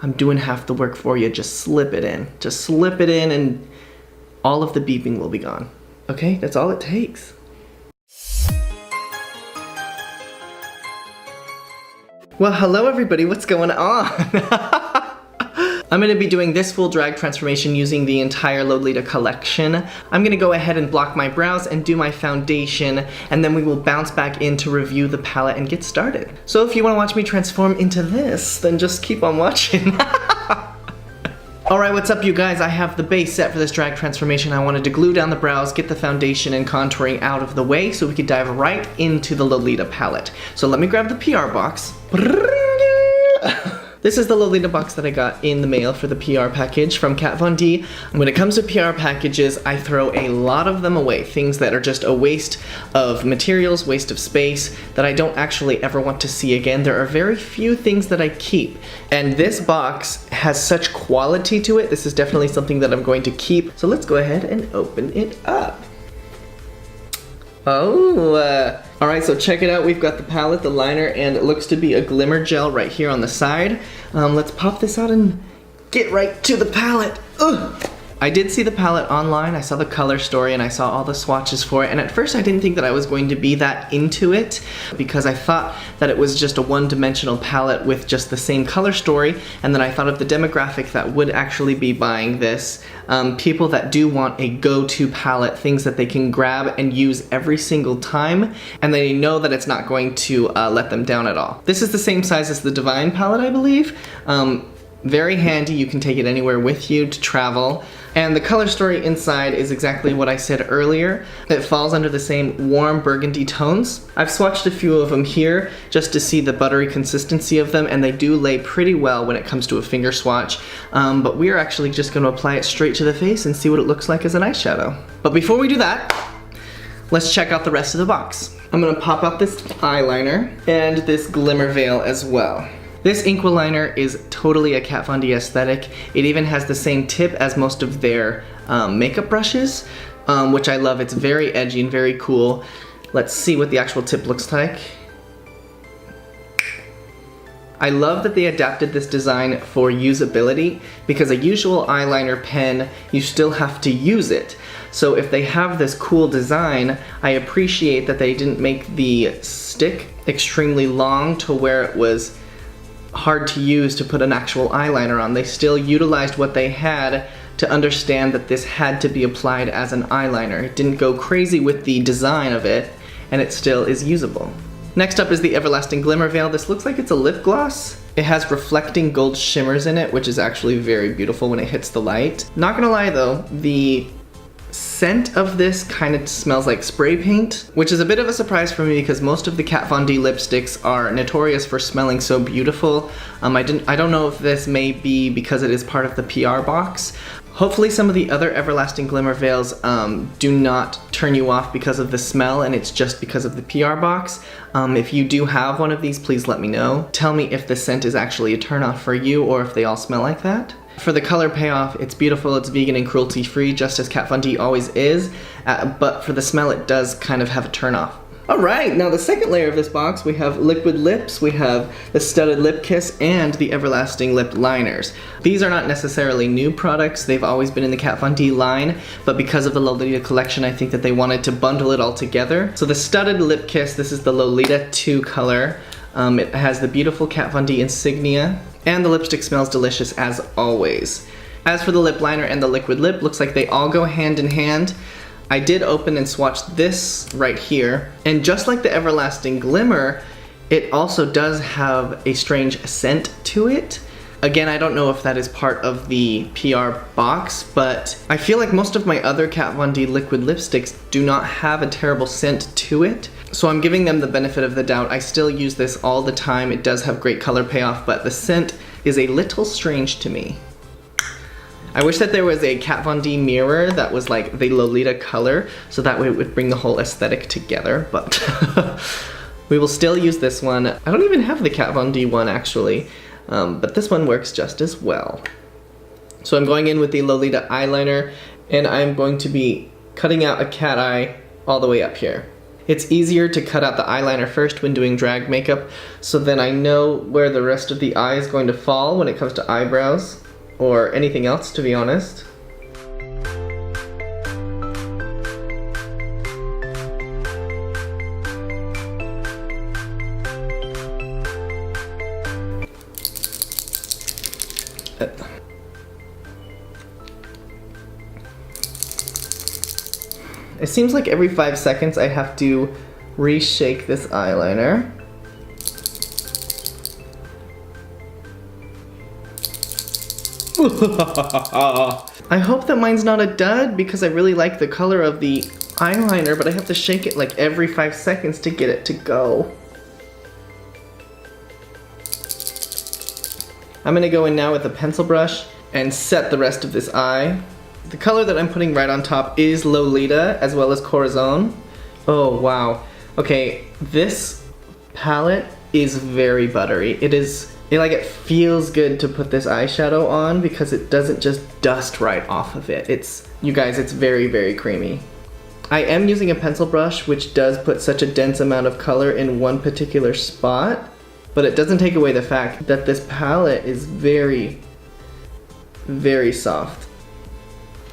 I'm doing half the work for you. Just slip it in. Just slip it in and all of the beeping will be gone. Okay, that's all it takes. Well, hello everybody, what's going on? I'm going to be doing this full drag transformation using the entire Lolita collection. I'm going to go ahead and block my brows and do my foundation, and then we will bounce back in to review the palette and get started. So if you want to watch me transform into this, then just keep on watching. Alright, what's up you guys? I have the base set for this drag transformation. I wanted to glue down the brows, get the foundation and contouring out of the way so we could dive right into the Lolita palette. So let me grab the PR box. This is the Lolita box that I got in the mail for the PR package from Kat Von D. When it comes to PR packages, I throw a lot of them away. Things that are just a waste of materials, waste of space, that I don't actually ever want to see again. There are very few things that I keep. And this box has such quality to it. This is definitely something that I'm going to keep. So let's go ahead and open it up. Alright, so check it out. We've got the palette, the liner, and it looks to be a glimmer gel right here on the side. Let's pop this out and get right to the palette. Ugh. I did see the palette online, I saw the color story, and I saw all the swatches for it, and at first I didn't think that I was going to be that into it because I thought that it was just a one-dimensional palette with just the same color story, and then I thought of the demographic that would actually be buying this. People that do want a go-to palette, things that they can grab and use every single time, and they know that it's not going to let them down at all. This is the same size as the Divine palette, I believe. Very handy, you can take it anywhere with you to travel. And the color story inside is exactly what I said earlier. It falls under the same warm burgundy tones. I've swatched a few of them here just to see the buttery consistency of them, and they do lay pretty well when it comes to a finger swatch. But we're actually just going to apply it straight to the face and see what it looks like as an eyeshadow. But before we do that, let's check out the rest of the box. I'm going to pop out this eyeliner and this glimmer veil as well. This ink liner is totally a Kat Von D aesthetic. It even has the same tip as most of their makeup brushes, which I love. It's very edgy and very cool. Let's see what the actual tip looks like. I love that they adapted this design for usability, because a usual eyeliner pen, you still have to use it. So if they have this cool design, I appreciate that they didn't make the stick extremely long to where it was hard to use to put an actual eyeliner on. They still utilized what they had to understand that this had to be applied as an eyeliner. It didn't go crazy with the design of it, and it still is usable. Next up is the Everlasting Glimmer Veil. This looks like it's a lip gloss. It has reflecting gold shimmers in it, which is actually very beautiful when it hits the light. Not gonna lie though, the scent of this kind of smells like spray paint, which is a bit of a surprise for me because most of the Kat Von D lipsticks are notorious for smelling so beautiful. I don't know if this may be because it is part of the PR box. Hopefully some of the other Everlasting Glimmer Veils do not turn you off because of the smell and it's just because of the PR box. If you do have one of these, please let me know. Tell me if the scent is actually a turnoff for you or if they all smell like that. For the color payoff, it's beautiful, it's vegan and cruelty-free, just as Kat Von D always is, but for the smell it does kind of have a turnoff. Alright, now the second layer of this box, we have liquid lips, we have the studded lip kiss, and the everlasting lip liners. These are not necessarily new products, they've always been in the Kat Von D line, but because of the Lolita collection, I think that they wanted to bundle it all together. So the studded lip kiss, this is the Lolita 2 color. It has the beautiful Kat Von D insignia, and the lipstick smells delicious as always. As for the lip liner and the liquid lip, looks like they all go hand in hand. I did open and swatch this right here, and just like the Everlasting Glimmer, it also does have a strange scent to it. Again, I don't know if that is part of the PR box, but I feel like most of my other Kat Von D liquid lipsticks do not have a terrible scent to it. So I'm giving them the benefit of the doubt. I still use this all the time. It does have great color payoff, but the scent is a little strange to me. I wish that there was a Kat Von D mirror that was like the Lolita color, so that way it would bring the whole aesthetic together, but we will still use this one. I don't even have the Kat Von D one actually, but this one works just as well. So I'm going in with the Lolita eyeliner, and I'm going to be cutting out a cat eye all the way up here. It's easier to cut out the eyeliner first when doing drag makeup, so then I know where the rest of the eye is going to fall when it comes to eyebrows, or anything else, to be honest. It seems like every 5 seconds I have to reshake this eyeliner. I hope that mine's not a dud because I really like the color of the eyeliner, but I have to shake it like every 5 seconds to get it to go. I'm gonna go in now with a pencil brush and set the rest of this eye. The color that I'm putting right on top is Lolita as well as Corazon. Oh wow. Okay, this palette is very buttery. It feels good to put this eyeshadow on because it doesn't just dust right off of it. You guys, it's very, very creamy. I am using a pencil brush which does put such a dense amount of color in one particular spot, but it doesn't take away the fact that this palette is very, very soft.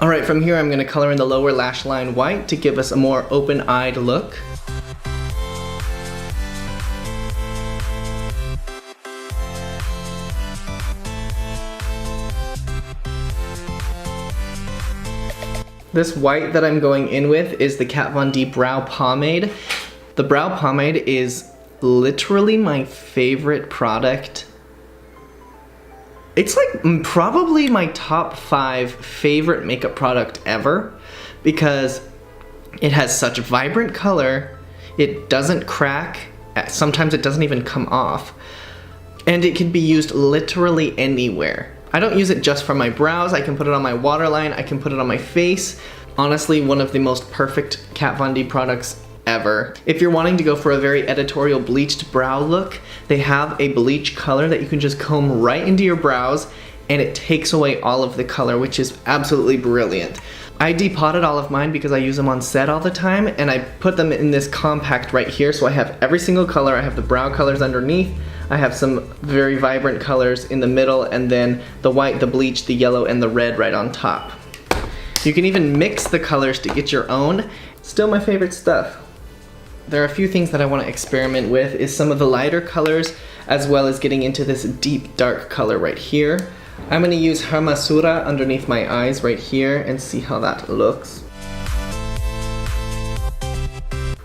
Alright, from here I'm going to color in the lower lash line white to give us a more open-eyed look. This white that I'm going in with is the Kat Von D Brow Pomade. The Brow Pomade is literally my favorite product. It's like probably my top 5 favorite makeup product ever because it has such vibrant color, it doesn't crack, sometimes it doesn't even come off, and it can be used literally anywhere. I don't use it just for my brows, I can put it on my waterline, I can put it on my face. Honestly, one of the most perfect Kat Von D products ever. If you're wanting to go for a very editorial bleached brow look, they have a bleach color that you can just comb right into your brows and it takes away all of the color, which is absolutely brilliant. I depotted all of mine because I use them on set all the time, and I put them in this compact right here, so I have every single color. I have the brow colors underneath, I have some very vibrant colors in the middle, and then the white, the bleach, the yellow, and the red right on top. You can even mix the colors to get your own. Still my favorite stuff. There are a few things that I want to experiment with is some of the lighter colors as well as getting into this deep dark color right here. I'm going to use Hermosura underneath my eyes right here and see how that looks.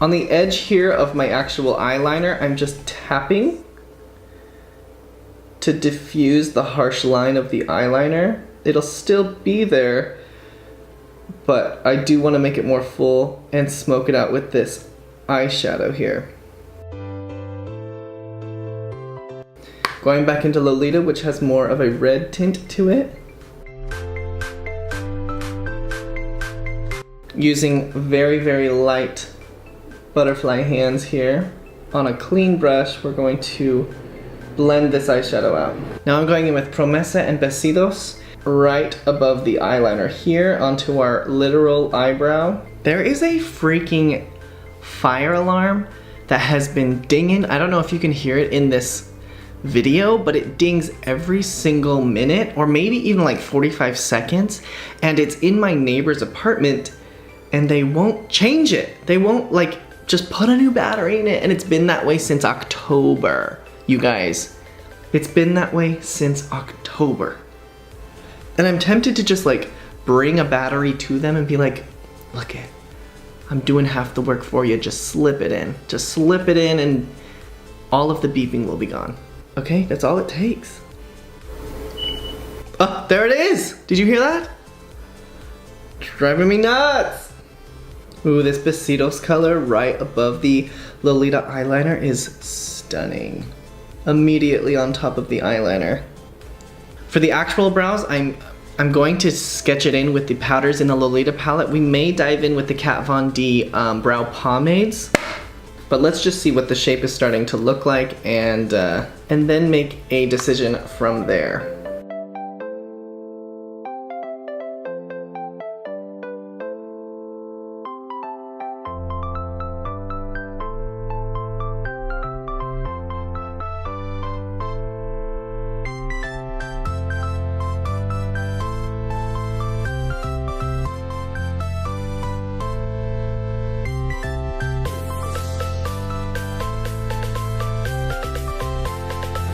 On the edge here of my actual eyeliner, I'm just tapping to diffuse the harsh line of the eyeliner. It'll still be there, but I do want to make it more full and smoke it out with this eyeshadow here. Going back into Lolita, which has more of a red tint to it. Using very, very light butterfly hands here. On a clean brush, we're going to blend this eyeshadow out. Now I'm going in with Promesa and Besitos right above the eyeliner here onto our literal eyebrow. There is a freaking fire alarm that has been dinging. I don't know if you can hear it in this video, but it dings every single minute or maybe even like 45 seconds, and it's in my neighbor's apartment and they won't change it. They won't like just put a new battery in it, and it's been that way since October, you guys. It's been that way since October. And I'm tempted to just like bring a battery to them and be like, look it, I'm doing half the work for you, just slip it in. Just slip it in and all of the beeping will be gone. Okay, that's all it takes. Oh, there it is! Did you hear that? It's driving me nuts! Ooh, this Besitos color right above the Lolita eyeliner is stunning. Immediately on top of the eyeliner. For the actual brows, I'm going to sketch it in with the powders in the Lolita palette. We may dive in with the Kat Von D brow pomades, but let's just see what the shape is starting to look like and then make a decision from there.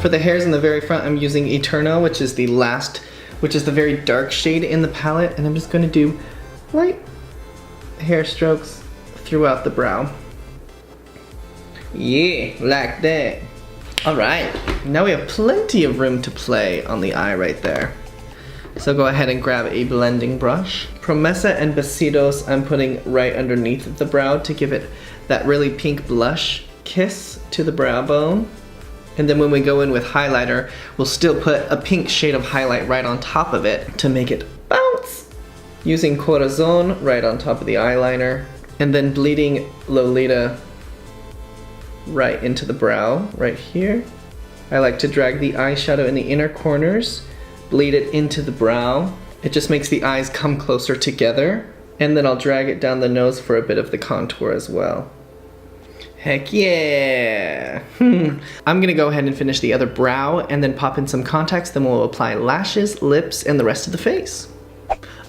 For the hairs in the very front, I'm using Eterno, which is the very dark shade in the palette, and I'm just gonna do light hair strokes throughout the brow. Yeah, like that. All right, now we have plenty of room to play on the eye right there. So go ahead and grab a blending brush. Promesa and Besitos I'm putting right underneath the brow to give it that really pink blush kiss to the brow bone. And then when we go in with highlighter, we'll still put a pink shade of highlight right on top of it to make it bounce. Using Corazon right on top of the eyeliner. And then bleeding Lolita right into the brow, right here. I like to drag the eyeshadow in the inner corners, bleed it into the brow. It just makes the eyes come closer together. And then I'll drag it down the nose for a bit of the contour as well. Heck yeah! I'm gonna go ahead and finish the other brow and then pop in some contacts, then we'll apply lashes, lips, and the rest of the face.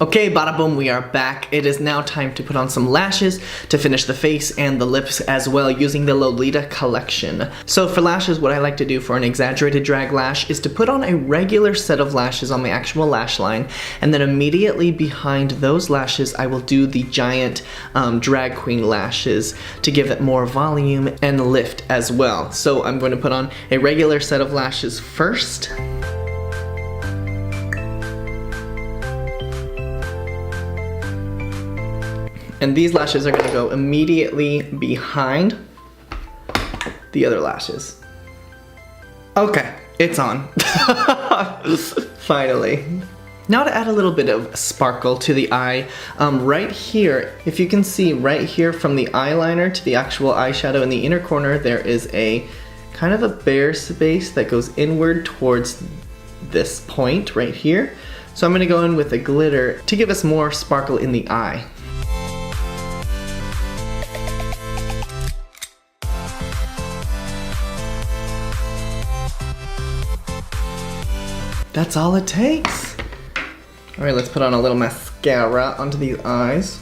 Okay, bada boom, we are back. It is now time to put on some lashes to finish the face and the lips as well using the Lolita collection. So for lashes, what I like to do for an exaggerated drag lash is to put on a regular set of lashes on my actual lash line, and then immediately behind those lashes, I will do the giant drag queen lashes to give it more volume and lift as well. So I'm going to put on a regular set of lashes first. And these lashes are gonna go immediately behind the other lashes. Okay, it's on. Finally. Now to add a little bit of sparkle to the eye, right here, if you can see right here from the eyeliner to the actual eyeshadow in the inner corner, there is a kind of a bare space that goes inward towards this point right here. So I'm gonna go in with a glitter to give us more sparkle in the eye. That's all it takes. All right, let's put on a little mascara onto these eyes.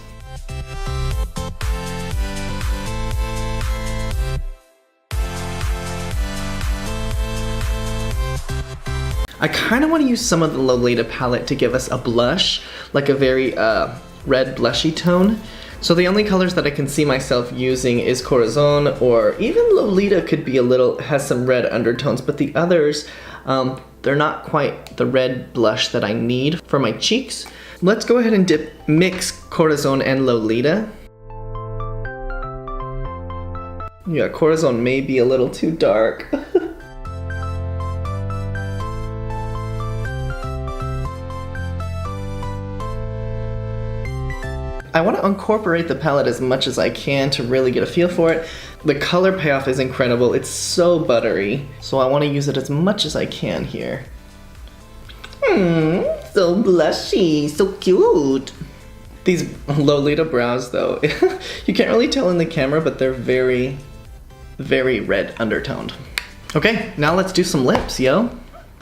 I kind of want to use some of the Lolita palette to give us a blush, like a very red blushy tone. So the only colors that I can see myself using is Corazon, or even Lolita could be has some red undertones, but the others, they're not quite the red blush that I need for my cheeks. Let's go ahead and mix Corazon and Lolita. Yeah, Corazon may be a little too dark. I want to incorporate the palette as much as I can to really get a feel for it. The color payoff is incredible. It's so buttery. So I want to use it as much as I can here. So blushy, so cute. These Lolita brows though, you can't really tell in the camera, but they're very, very red undertoned. Okay, now let's do some lips, yo.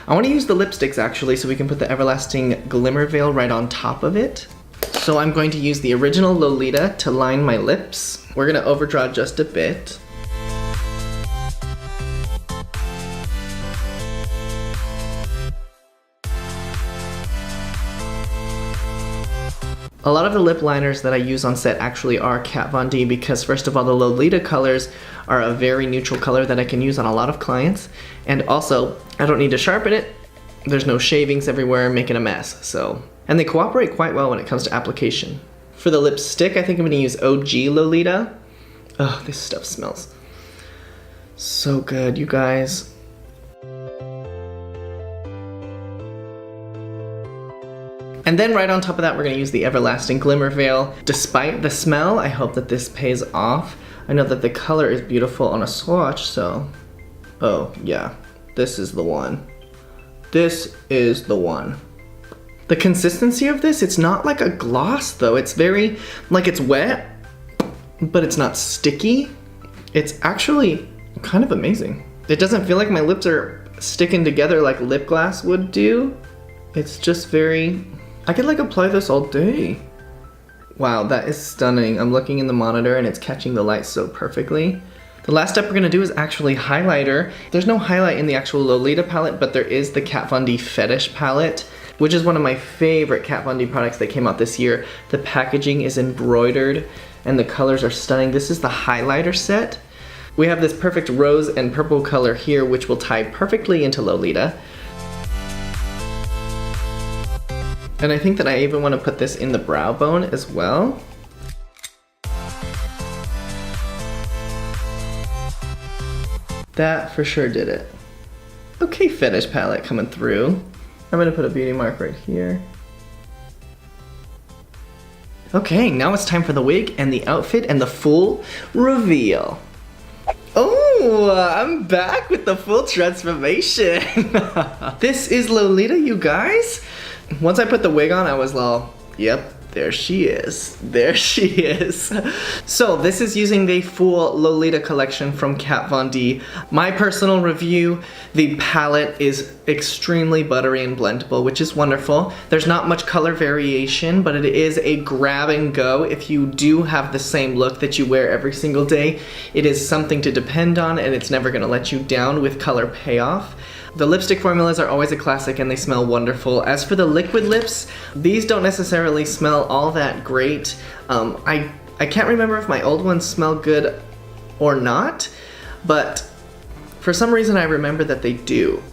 I want to use the lipsticks actually so we can put the Everlasting Glimmer Veil right on top of it. So I'm going to use the original Lolita to line my lips. We're gonna overdraw just a bit. A lot of the lip liners that I use on set actually are Kat Von D because first of all, the Lolita colors are a very neutral color that I can use on a lot of clients. And also, I don't need to sharpen it. There's no shavings everywhere making a mess, so. And they cooperate quite well when it comes to application. For the lipstick, I think I'm gonna use OG Lolita. Oh, this stuff smells so good, you guys. And then right on top of that, we're gonna use the Everlasting Glimmer Veil. Despite the smell, I hope that this pays off. I know that the color is beautiful on a swatch, so. Oh, yeah, this is the one. This is the one. The consistency of this, it's not like a gloss though. It's very, like it's wet, but it's not sticky. It's actually kind of amazing. It doesn't feel like my lips are sticking together like lip gloss would do. It's just very, I could like apply this all day. Wow, that is stunning. I'm looking in the monitor and it's catching the light so perfectly. The last step we're gonna do is actually highlighter. There's no highlight in the actual Lolita palette, but there is the Kat Von D Fetish palette, which is one of my favorite Kat Von D products that came out this year. The packaging is embroidered and the colors are stunning. This is the highlighter set. We have this perfect rose and purple color here, which will tie perfectly into Lolita. And I think that I even want to put this in the brow bone as well. That for sure did it. Okay, Fetish palette coming through. I'm gonna put a beauty mark right here. Okay, now it's time for the wig and the outfit and the full reveal. Oh, I'm back with the full transformation. This is Lolita, you guys. Once I put the wig on, I was like, yep, there she is. There she is. So this is using the full Lolita collection from Kat Von D. My personal review, the palette is extremely buttery and blendable, which is wonderful. There's not much color variation, but it is a grab and go. If you do have the same look that you wear every single day, it is something to depend on, and it's never gonna let you down with color payoff. The lipstick formulas are always a classic and they smell wonderful. As for the liquid lips, these don't necessarily smell all that great. I can't remember if my old ones smell good or not, but for some reason I remember that they do.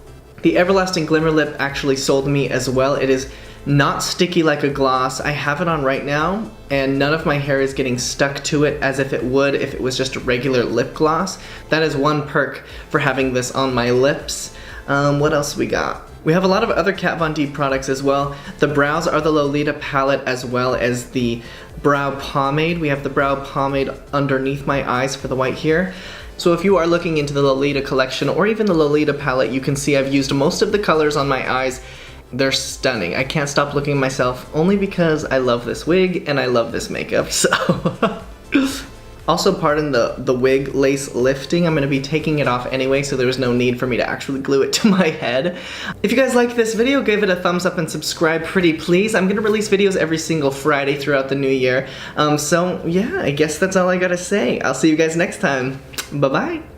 The Everlasting Glimmer Lip actually sold me as well. It is not sticky like a gloss. I have it on right now and none of my hair is getting stuck to it as if it would if it was just a regular lip gloss. That is one perk for having this on my lips. What else we got? We have a lot of other Kat Von D products as well. The brows are the Lolita palette as well as the brow pomade. We have the brow pomade underneath my eyes for the white here. So if you are looking into the Lolita collection or even the Lolita palette, you can see I've used most of the colors on my eyes. They're stunning. I can't stop looking at myself only because I love this wig and I love this makeup, so. Also, pardon the wig lace lifting. I'm going to be taking it off anyway, so there's no need for me to actually glue it to my head. If you guys like this video, give it a thumbs up and subscribe pretty please. I'm going to release videos every single Friday throughout the new year. So yeah, I guess that's all I gotta say. I'll see you guys next time. Bye-bye.